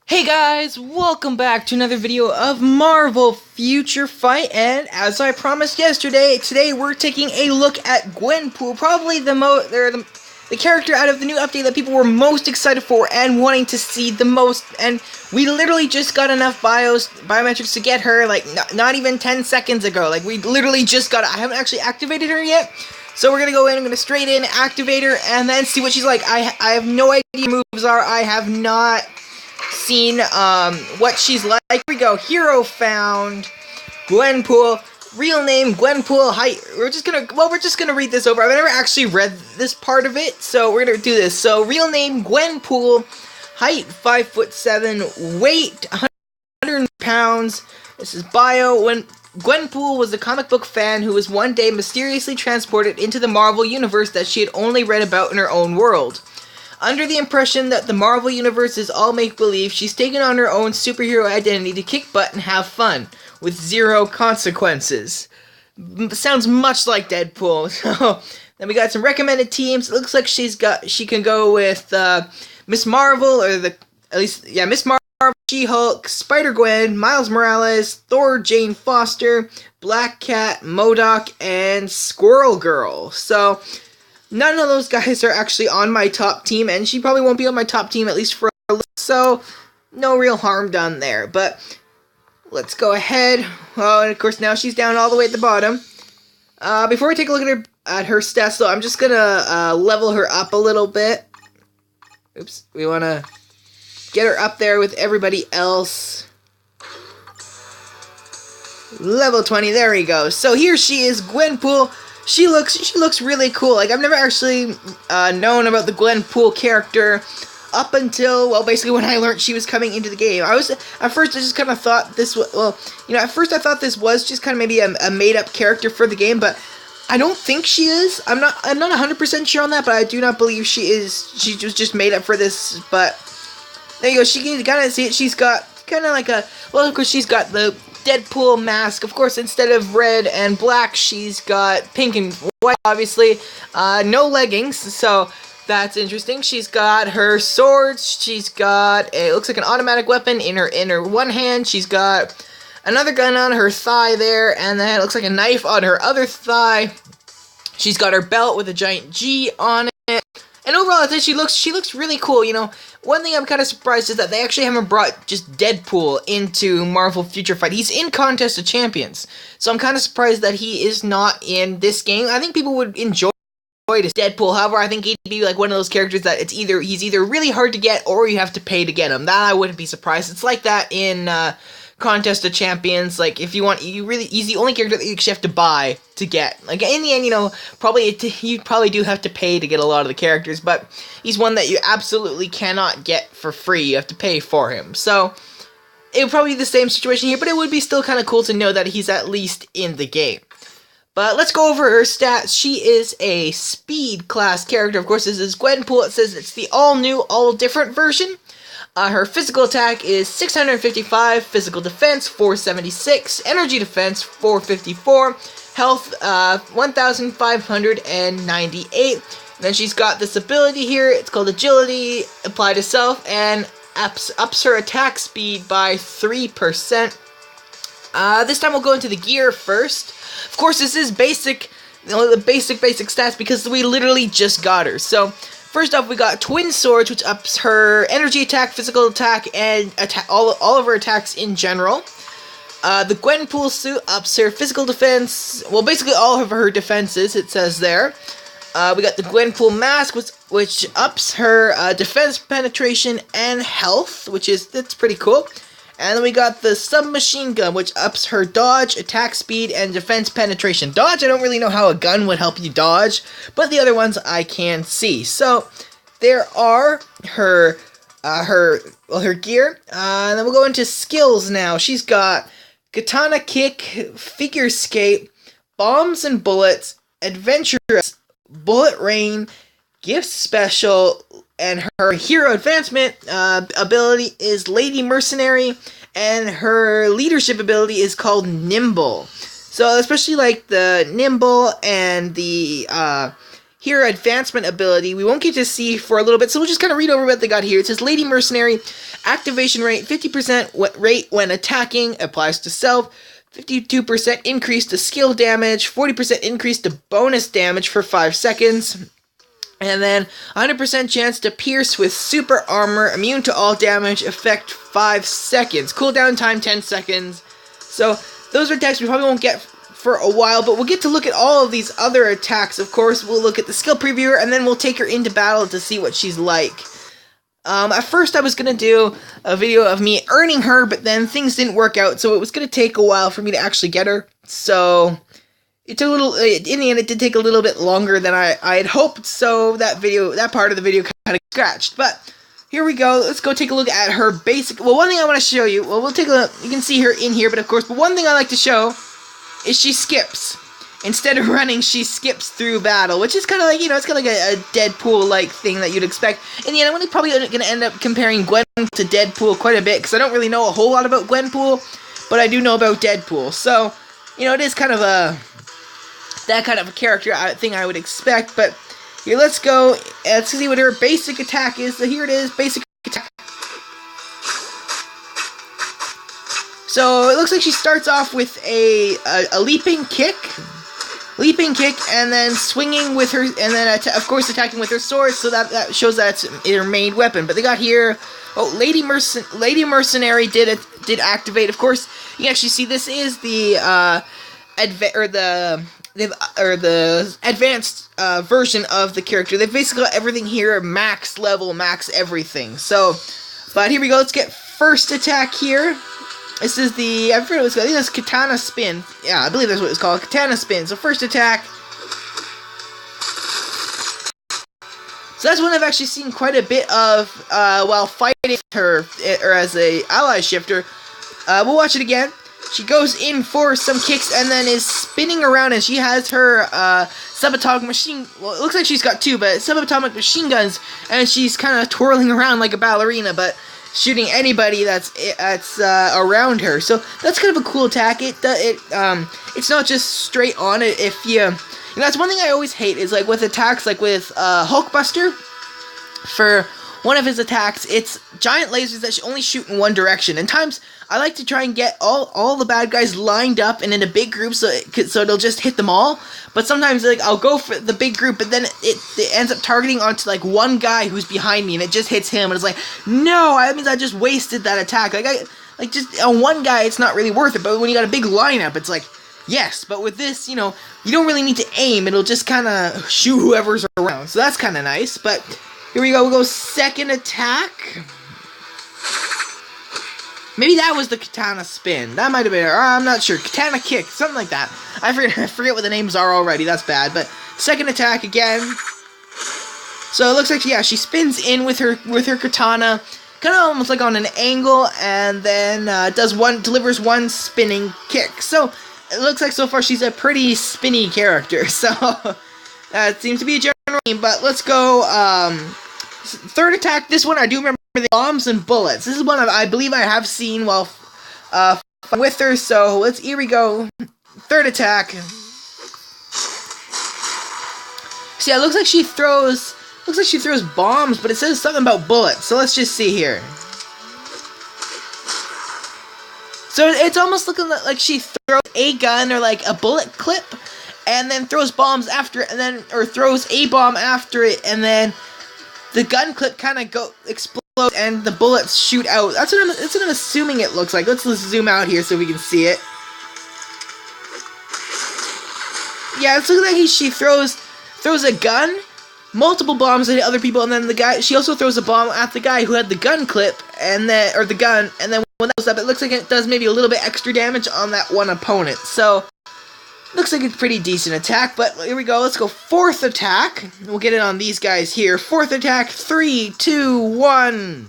Hey guys, welcome back to another video of Marvel Future Fight, and as I promised yesterday, today we're taking a look at Gwenpool, probably the character out of the new update that people were most excited for and wanting to see the most, and we literally just got enough biometrics to get her, like, not even 10 seconds ago. Like, we literally just got I haven't actually activated her yet, so we're gonna go in, I'm gonna straight in, activate her, and then see what she's like. I have no idea what moves are, I have not seen what she's like. Here we go. Hero found. Gwenpool. Real name Gwenpool. Height. We're just gonna read this over. I've never actually read this part of it, so we're gonna do this. So real name Gwenpool. Height 5'7". Weight 100 pounds. This is bio. When Gwenpool was a comic book fan who was one day mysteriously transported into the Marvel universe that she had only read about in her own world. Under the impression that the Marvel Universe is all make-believe, she's taken on her own superhero identity to kick butt and have fun, with zero consequences. Sounds much like Deadpool. So, then we got some recommended teams. It looks like she can go with Miss Marvel, Miss Marvel, She-Hulk, Spider-Gwen, Miles Morales, Thor, Jane Foster, Black Cat, MODOK, and Squirrel Girl. So, none of those guys are actually on my top team, and she probably won't be on my top team, at least for a little, so no real harm done there. But let's go ahead. Oh, and of course now she's down all the way at the bottom. Before we take a look at her stats, though, I'm just gonna level her up a little bit. Oops, we want to get her up there with everybody else. Level 20, there we go. So here she is, Gwenpool. She looks really cool. Like, I've never actually known about the Gwenpool character up until, well, basically when I learned she was coming into the game. At first I just kind of thought this was, at first I thought this was just kind of maybe a made-up character for the game, but I don't think she is. I'm not 100% sure on that, but I do not believe she is. She was just made up for this, but there you go. She can kind of see it. She's got kind of like of course she's got the Deadpool mask. Of course, instead of red and black, she's got pink and white, obviously. No leggings, so that's interesting. She's got her swords. She's got it looks like an automatic weapon in her one hand. She's got another gun on her thigh there, and then it looks like a knife on her other thigh. She's got her belt with a giant G on it. And overall, I think she looks really cool. You know, one thing I'm kind of surprised is that they actually haven't brought just Deadpool into Marvel Future Fight. He's in Contest of Champions, so I'm kind of surprised that he is not in this game. I think people would enjoy this Deadpool. However, I think he'd be like one of those characters that he's either really hard to get or you have to pay to get him. That I wouldn't be surprised. It's like that in Contest of Champions. Like, if you want, he's the only character that you actually have to buy to get. Like, in the end, you probably do have to pay to get a lot of the characters, but he's one that you absolutely cannot get for free. You have to pay for him. So it would probably be the same situation here, but it would be still kind of cool to know that he's at least in the game. But let's go over her stats. She is a speed class character. Of course, this is Gwenpool. It says it's the all-new, all-different version. Her physical attack is 655, physical defense 476, energy defense 454, health 1598. And then she's got this ability here. It's called agility, apply to self, and ups her attack speed by 3%. This time we'll go into the gear first. Of course, this is basic, the basic stats because we literally just got her. So first off, we got Twin Swords, which ups her energy attack, physical attack, and all of her attacks in general. The Gwenpool suit ups her physical defense, well, basically all of her defenses, it says there. We got the Gwenpool mask, which ups her defense, penetration, and health, that's pretty cool. And then we got the submachine gun, which ups her dodge, attack speed, and defense penetration. Dodge, I don't really know how a gun would help you dodge, but the other ones I can see. So there are her gear. And then we'll go into skills now. She's got katana kick, figure skate, bombs and bullets, adventurous, bullet rain, gift special, and her hero advancement ability is Lady Mercenary, and her leadership ability is called Nimble. So especially like the Nimble and the here advancement ability we won't get to see for a little bit, so we'll just kind of read over what they got here. It says Lady Mercenary, activation rate 50% rate when attacking, applies to self, 52% increase to skill damage, 40% increase to bonus damage for 5 seconds, and then 100% chance to pierce with super armor, immune to all damage, effect 5 seconds, cooldown time 10 seconds. So those are attacks we probably won't get for a while, but we'll get to look at all of these other attacks. Of course, we'll look at the skill previewer, and then we'll take her into battle to see what she's like. At first I was going to do a video of me earning her, but then things didn't work out, so it was going to take a while for me to actually get her. So it took a little, in the end it did take a little bit longer than I had hoped, so that part of the video kind of scratched. But here we go, let's go take a look at her basic, well, one thing I want to show you, well, we'll take a look, you can see her in here, but of course, but one thing I like to show is she skips. Instead of running, she skips through battle, which is kind of like, you know, it's kind of like a Deadpool-like thing that you'd expect. In the end, I'm probably going to end up comparing Gwen to Deadpool quite a bit, because I don't really know a whole lot about Gwenpool, but I do know about Deadpool. So, you know, it is kind of that kind of a character thing I would expect, but here, let's go, let's see what her basic attack is. So here it is, basic attack. So it looks like she starts off with a leaping kick, and then swinging with her, and then of course attacking with her sword. So that shows that it's her main weapon. But they got here, oh, Lady Mercenary did activate. Of course, you can actually see this is the advanced version of the character. They've basically got everything here, max level, max everything. So, but here we go. Let's get first attack here. This is I forget what it was called. I think it's Katana Spin. Yeah, I believe that's what it's called. Katana Spin. So first attack. So that's one I've actually seen quite a bit of while fighting her, or as a ally shifter. We'll watch it again. She goes in for some kicks and then is spinning around, and she has her subatomic machine. Well, it looks like she's got two, but subatomic machine guns, and she's kind of twirling around like a ballerina, but shooting anybody that's around her. So that's kind of a cool attack. It's not just straight on it. If you know, that's one thing I always hate is like with attacks, like with Hulkbuster. For one of his attacks, it's giant lasers that only shoot in one direction. And times I like to try and get all the bad guys lined up and in a big group so it'll just hit them all. But sometimes like I'll go for the big group, but then it ends up targeting onto like one guy who's behind me, and it just hits him. And it's like, no, that means I just wasted that attack. Like just on one guy, it's not really worth it. But when you got a big lineup, it's like, yes. But with this, you know, you don't really need to aim. It'll just kind of shoot whoever's around. So that's kind of nice. But here we go. We'll go second attack. Maybe that was the Katana Spin. That might have been, or I'm not sure. Katana Kick, something like that. I forget what the names are already. That's bad. But second attack again. So it looks like, yeah, she spins in with her katana, kind of almost like on an angle, and then delivers one spinning kick. So it looks like so far she's a pretty spinny character. So it seems to be a general name. But let's go. Third attack. This one I do remember. The bombs and bullets. This is one I believe I have seen while with her. So here we go. Third attack. See, it looks like she throws bombs, but it says something about bullets. So let's just see here. So it's almost looking like she throws a gun or like a bullet clip, and then throws bombs after it, and then or throws a bomb after it, and then the gun clip kind of explodes and the bullets shoot out. That's what I'm assuming it looks like. Let's zoom out here so we can see it. Yeah, it's looking like she throws a gun, multiple bombs at other people, and then she also throws a bomb at the guy who had the gun clip, and then when that goes up, it looks like it does maybe a little bit extra damage on that one opponent. So looks like a pretty decent attack, but here we go. Let's go fourth attack. We'll get it on these guys here. Fourth attack, 3, 2, 1.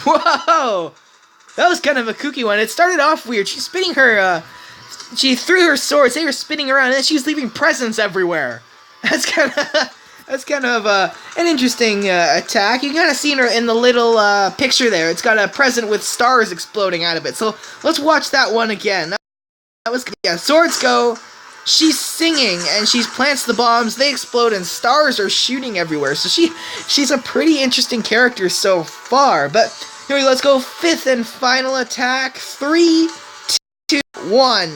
Whoa! That was kind of a kooky one. It started off weird. She's spinning her, she threw her swords, they were spinning around, and then she was leaving presents everywhere. That's kind of an interesting attack. You can kind of see her in the little picture there. It's got a present with stars exploding out of it. So let's watch that one again. That was, yeah, swords go. she's singing and she plants the bombs, they explode, and stars are shooting everywhere. So she's a pretty interesting character so far. But here we go, let's go 5th and final attack. 3, 2, 1.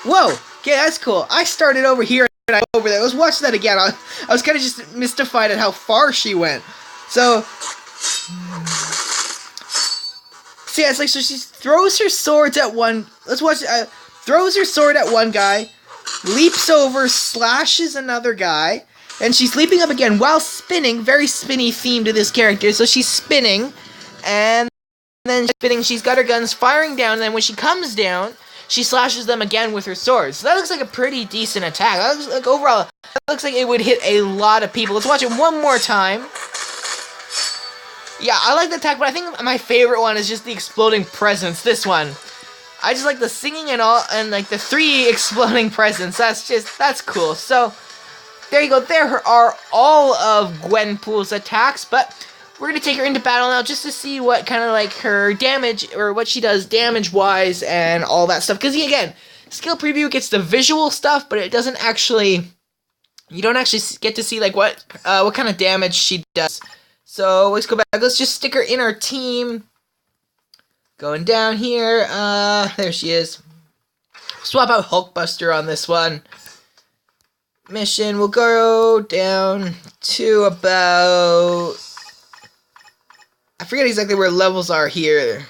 Whoa! Okay, that's cool. I started over here and I over there. Let's watch that again. I was kind of just mystified at how far she went. So yeah, it's like, so she throws her swords at one. Let's watch. Throws her sword at one guy, leaps over, slashes another guy, and she's leaping up again while spinning. Very spinny theme to this character. So she's spinning, and then spinning. She's got her guns firing down. And then when she comes down, she slashes them again with her sword. So that looks like a pretty decent attack. That looks like overall, that looks like it would hit a lot of people. Let's watch it one more time. Yeah, I like the attack, but I think my favorite one is just the exploding presents. This one, I just like the singing and all, and like the 3 exploding presents. That's cool. So there you go. There are all of Gwenpool's attacks, but we're gonna take her into battle now just to see what kind of like her damage, or what she does damage-wise and all that stuff. Because again, skill preview gets the visual stuff, but it doesn't actually. You don't actually get to see like what kind of damage she does. So let's go back. Let's just stick her in our team. Going down here. There she is. Swap out Hulkbuster on this one. Mission will go down to about. I forget exactly where levels are here.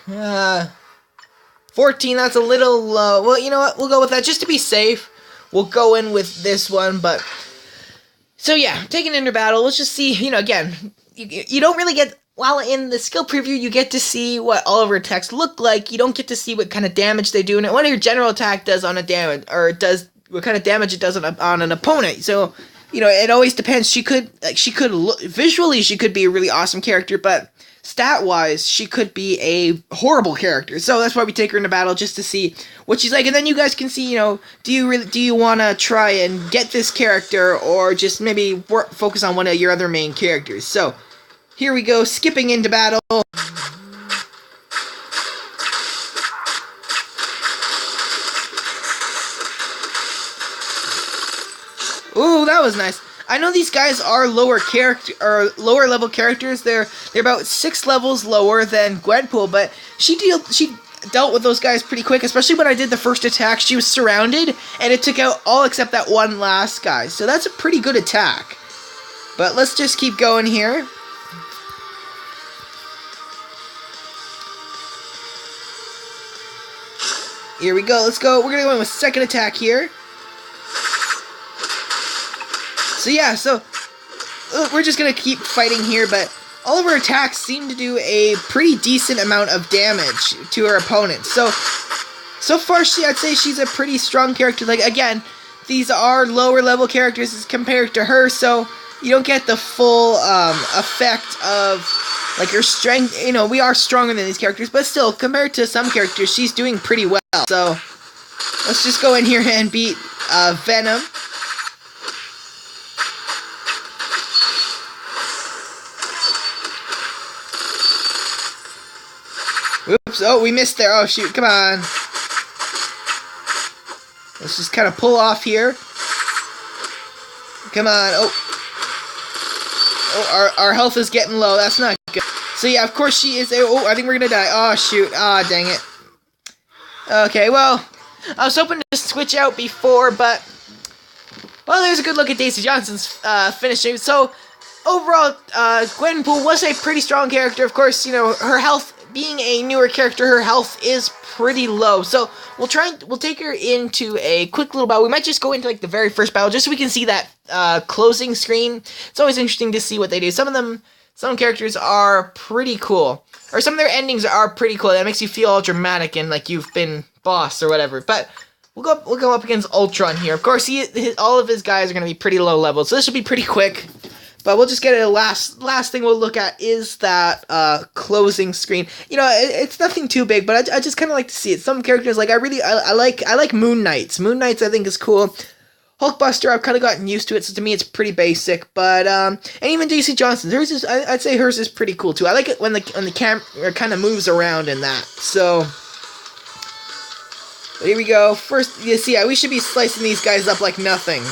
14. That's a little low. Well, you know what? We'll go with that just to be safe. We'll go in with this one, but. So yeah, taking into battle. Let's just see. You know, again. You don't really get, while in the skill preview, you get to see what all of her attacks look like. You don't get to see what kind of damage they do, and what her general attack does on a damage, or does what kind of damage it does on an opponent. So, you know, it always depends. Visually, she could be a really awesome character, but stat-wise, she could be a horrible character. So that's why we take her into battle, just to see what she's like, and then you guys can see, you know, do you want to try and get this character, or just maybe focus on one of your other main characters. So here we go, skipping into battle. Ooh, that was nice. I know these guys are lower level characters. They're about 6 levels lower than Gwenpool, but she dealt with those guys pretty quick, especially when I did the first attack. She was surrounded, and it took out all except that one last guy. So that's a pretty good attack. But let's just keep going here. Here we go. Let's go. We're going to go in with second attack here. So yeah, we're just going to keep fighting here, but all of her attacks seem to do a pretty decent amount of damage to her opponents. So far, I'd say she's a pretty strong character. Like, again, these are lower level characters as compared to her, so you don't get the full effect of, like, her strength. You know, we are stronger than these characters, but still, compared to some characters, she's doing pretty well. So let's just go in here and beat Venom. Whoops, oh, we missed there. Oh, shoot, come on. Let's just kind of pull off here. Come on, oh, our health is getting low. That's not good. So, yeah, of course she is. Oh, I think we're gonna die. Oh, shoot. Ah, dang it. Okay, well, I was hoping to switch out before, but, well, there's a good look at Daisy Johnson's finishing. So, overall, Gwenpool was a pretty strong character. Of course, you know, her health, being a newer character, her health is pretty low. So we'll take her into a quick little battle. We might just go into like the very first battle, just so we can see that closing screen. It's always interesting to see what they do. Some characters are pretty cool, or some of their endings are pretty cool. That makes you feel all dramatic and like you've been boss or whatever. But we'll go up against Ultron here. Of course, all of his guys are going to be pretty low level, so this will be pretty quick. But we'll just get it. Last thing we'll look at is that closing screen. You know, it's nothing too big, but I just kind of like to see it. Some characters, like, I like Moon Knights. Moon Knights I think is cool. Hulkbuster, I've kind of gotten used to it, so to me it's pretty basic. But and even Daisy Johnson, I'd say hers is pretty cool too. I like it when the camera kind of moves around in that. So Here we go. First, you see, we should be slicing these guys up like nothing.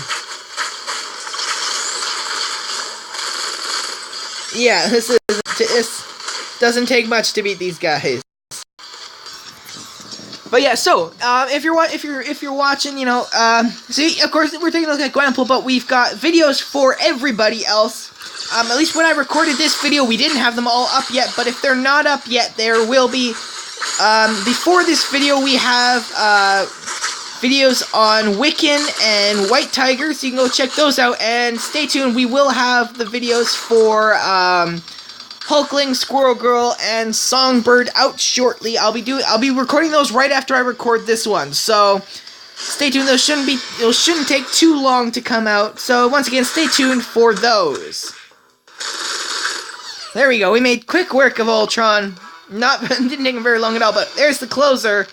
Yeah, this doesn't take much to beat these guys. But yeah, so if you're watching, you know, see, of course we're taking a look at Gwenpool, but we've got videos for everybody else. At least when I recorded this video, we didn't have them all up yet. But if they're not up yet, there will be. Before this video, we have videos on Wiccan and White Tiger, so you can go check those out. And stay tuned, we will have the videos for Hulkling, Squirrel Girl, and Songbird out shortly. I'll be recording those right after I record this one. So stay tuned. Those shouldn't take too long to come out. So once again, stay tuned for those. There we go. We made quick work of Ultron. Didn't take him very long at all. But there's the closer.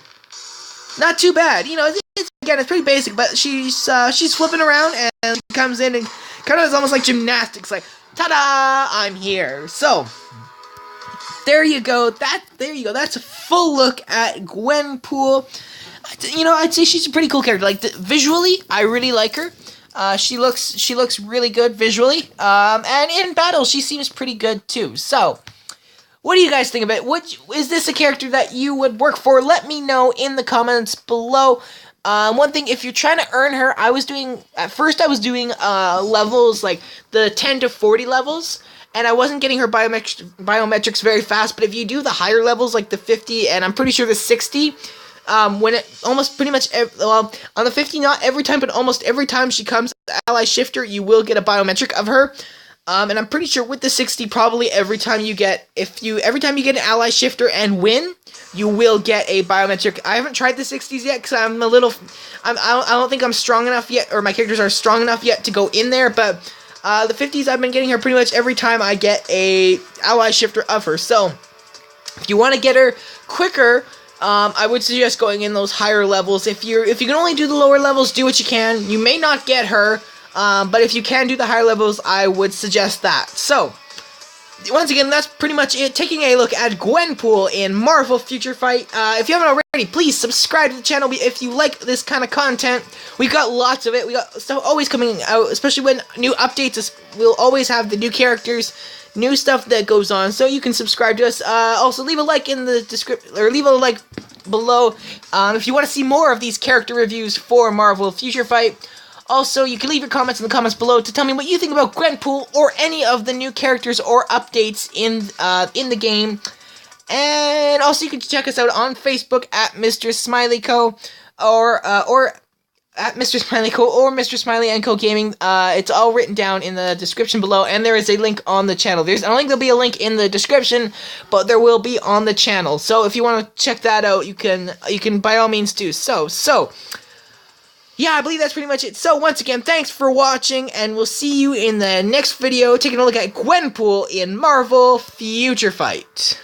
Not too bad. You know, it's pretty basic. But she's flipping around and she comes in and kind of is almost like gymnastics. Like, ta-da! I'm here. So there you go. That's a full look at Gwenpool. You know, I'd say she's a pretty cool character. Like visually, I really like her. She looks really good visually. And in battle, she seems pretty good too. So, what do you guys think of it? Is this a character that you would work for? Let me know in the comments below. One thing, if you're trying to earn her, at first I was doing levels like the 10 to 40 levels, and I wasn't getting her biometrics very fast. But if you do the higher levels, like the 50, and I'm pretty sure the 60, when it almost pretty much on the 50, not every time, but almost every time she comes ally shifter, you will get a biometric of her. And I'm pretty sure with the 60, probably every time you get an ally shifter and win, you will get a biometric. I haven't tried the 60s yet because I don't think I'm strong enough yet, or my characters are strong enough yet to go in there. But the 50s, I've been getting her pretty much every time I get a ally shifter of her. So if you want to get her quicker, I would suggest going in those higher levels. If you can only do the lower levels, do what you can. You may not get her. But if you can do the higher levels, I would suggest that. So, once again, that's pretty much it. Taking a look at Gwenpool in Marvel Future Fight. If you haven't already, please subscribe to the channel if you like this kind of content. We've got lots of it. We got stuff always coming out, especially when new updates. We'll always have the new characters, new stuff that goes on. So you can subscribe to us. Also, leave a like in the description, or leave a like below if you want to see more of these character reviews for Marvel Future Fight. Also, you can leave your comments in the comments below to tell me what you think about Gwenpool or any of the new characters or updates in the game. And also, you can check us out on Facebook at Mr. Smiley Co. or at Mr. Smiley Co. or Mr. Smiley & Co. Gaming. It's all written down in the description below, and there is a link on the channel. I don't think there'll be a link in the description, but there will be on the channel. So if you want to check that out, you can by all means do so. Yeah, I believe that's pretty much it. So, once again, thanks for watching, and we'll see you in the next video taking a look at Gwenpool in Marvel Future Fight.